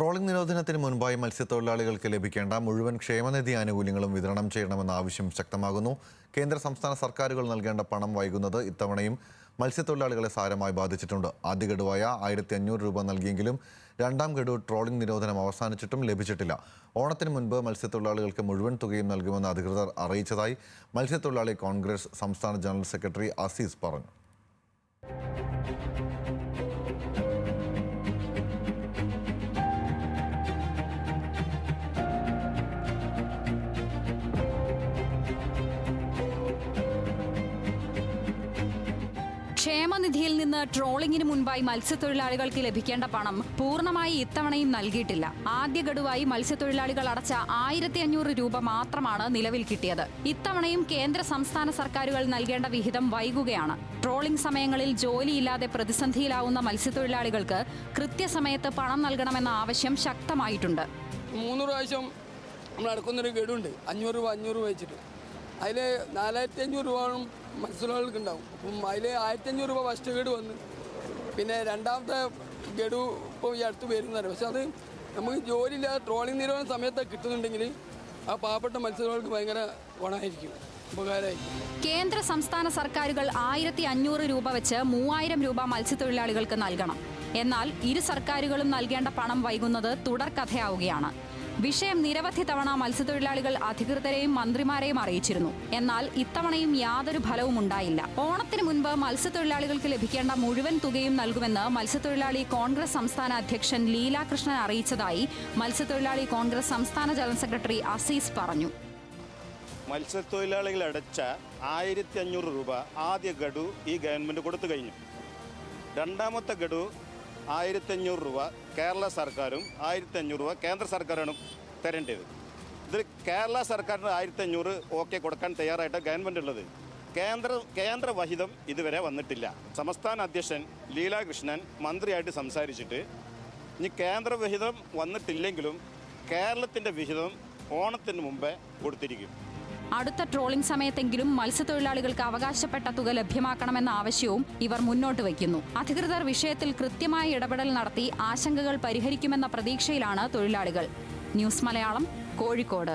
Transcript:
Trawling നിരോധനത്തിന് മുൻപായി മത്സ്യത്തൊഴിലാളികൾക്ക് ലഭിക്കേണ്ട മുഴുവൻ ക്ഷേമനിധി ആനുകൂല്യങ്ങളും വിതരണം ചെയ്യണമെന്ന ആവശ്യം ശക്തമാകുന്നു. കേന്ദ്ര സംസ്ഥാന സർക്കാരുകൾ നൽകേണ്ട പണം വൈകുന്നത് ഇത്തവണയും മത്സ്യത്തൊഴിലാളികളെ സാരമായി ബാധിച്ചിട്ടുണ്ട്. ആദ്യ ഗഡുവായ 1500 രൂപ നൽകിയെങ്കിലും രണ്ടാം ഗഡു ട്രോളിംഗ് നിരോധനം അവസാനിച്ചിട്ടും ലഭിച്ചിട്ടില്ല. ഓണത്തിന് മുൻപ് മത്സ്യത്തൊഴിലാളികൾക്ക് മുഴുവൻ തുകയും നൽകുമെന്ന് അധികൃതർ അറിയിച്ചതായി മത്സ്യത്തൊഴിലാളി കോൺഗ്രസ് സംസ്ഥാന ജനറൽ സെക്രട്ടറി അസീസ് പറഞ്ഞു. ക്ഷേമനിധിയിൽ നിന്ന് ട്രോളിംഗിന് മുൻപായി മത്സ്യത്തൊഴിലാളികൾക്ക് ലഭിക്കേണ്ട പണം പൂർണ്ണമായി ഇത്തവണയും നൽകിയിട്ടില്ല. ആദ്യ ഗഡുവായി മത്സ്യത്തൊഴിലാളികൾ അടച്ച 1500 രൂപ മാത്രമാണ് നിലവിൽ കിട്ടിയത്. ഇത്തവണയും കേന്ദ്ര സംസ്ഥാന സർക്കാരുകൾ നൽകേണ്ട വിഹിതം വൈകുകയാണ്. ട്രോളിംഗ് സമയങ്ങളിൽ ജോലിയില്ലാതെ പ്രതിസന്ധിയിലാവുന്ന മത്സ്യത്തൊഴിലാളികൾക്ക് കൃത്യസമയത്ത് പണം നൽകണമെന്ന ആവശ്യം ശക്തമായിട്ടുണ്ട്. 3 പ്രാവശ്യം നമ്മൾ അടക്കുന്നൊരു ഗഡുണ്ട്, 500 രൂപ വെച്ചിട്ട്. അതിൽ 4500 രൂപ മത്സ്യത്തൊഴിലാളികൾക്ക് ഉണ്ടാവും. അപ്പം അതിൽ 1500 രൂപ ഫസ്റ്റ് ഗഡു വന്ന്, പിന്നെ രണ്ടാമത്തെ ഗഡു ഇപ്പോൾ ഈ അടുത്ത് വരുന്നതാണ്. പക്ഷെ അത് നമുക്ക് ജോലിയില്ലാതെ ട്രോളിംഗ് നിരോധന സമയത്ത് കിട്ടുന്നുണ്ടെങ്കിൽ ആ പാവപ്പെട്ട മത്സ്യത്തൊഴിലാളികൾക്ക് ഭയങ്കര ഗുണമായിരിക്കും, ഉപകാരമായിരിക്കും. കേന്ദ്ര സംസ്ഥാന സർക്കാരുകൾ 1500 രൂപ വെച്ച് 3000 രൂപ മത്സ്യത്തൊഴിലാളികൾക്ക് നൽകണം. എന്നാൽ ഇരു സർക്കാരുകളും നൽകേണ്ട പണം വൈകുന്നത് തുടർക്കഥയാവുകയാണ്. വിഷയം നിരവധി തവണ മത്സ്യത്തൊഴിലാളികൾ അധികൃതരെയും മന്ത്രിമാരെയും അറിയിച്ചിരുന്നു. എന്നാൽ ഇത്തവണയും യാതൊരു ഫലവും ഉണ്ടായില്ല. ഓണത്തിന് മുൻപ് മത്സ്യത്തൊഴിലാളികൾക്ക് ലഭിക്കേണ്ട മുഴുവൻ തുകയും നൽകുമെന്ന് മത്സ്യത്തൊഴിലാളി കോൺഗ്രസ് സംസ്ഥാന അധ്യക്ഷൻ ലീലാകൃഷ്ണൻ അറിയിച്ചതായി മത്സ്യത്തൊഴിലാളി കോൺഗ്രസ് സംസ്ഥാന ജനറൽ സെക്രട്ടറി അസീസ് പറഞ്ഞു. മത്സ്യത്തൊഴിലാളികൾ അടച്ച 1500 രൂപ ആദ്യ ഗഡു ഈ ഗവൺമെൻറ് കൊടുത്തു കഴിഞ്ഞു. രണ്ടാമത്തെ ഗഡു 1500 രൂപ കേരള സർക്കാരും 1500 രൂപ കേന്ദ്ര സർക്കാരാണ് തരേണ്ടത്. ഇത് കേരള സർക്കാരിന് 1500 ഓക്കെ കൊടുക്കാൻ തയ്യാറായിട്ട് ഗവൺമെൻറ് ഉള്ളത്. കേന്ദ്ര വഹിതം ഇതുവരെ വന്നിട്ടില്ല. സംസ്ഥാന അധ്യക്ഷൻ ലീലാകൃഷ്ണൻ മന്ത്രിയായിട്ട് സംസാരിച്ചിട്ട് ഇനി കേന്ദ്ര വിഹിതം വന്നിട്ടില്ലെങ്കിലും കേരളത്തിൻ്റെ വിഹിതം ഓണത്തിന് മുമ്പേ കൊടുത്തിരിക്കും. അടുത്ത ട്രോളിംഗ് സമയത്തെങ്കിലും മത്സ്യത്തൊഴിലാളികൾക്ക് അവകാശപ്പെട്ട തുക ലഭ്യമാക്കണമെന്ന ആവശ്യവും ഇവർ മുന്നോട്ട് വയ്ക്കുന്നു. അധികൃതർ വിഷയത്തിൽ കൃത്യമായ ഇടപെടൽ നടത്തി ആശങ്കകൾ പരിഹരിക്കുമെന്ന പ്രതീക്ഷയിലാണ് തൊഴിലാളികൾ. ന്യൂസ് മലയാളം, കോഴിക്കോട്.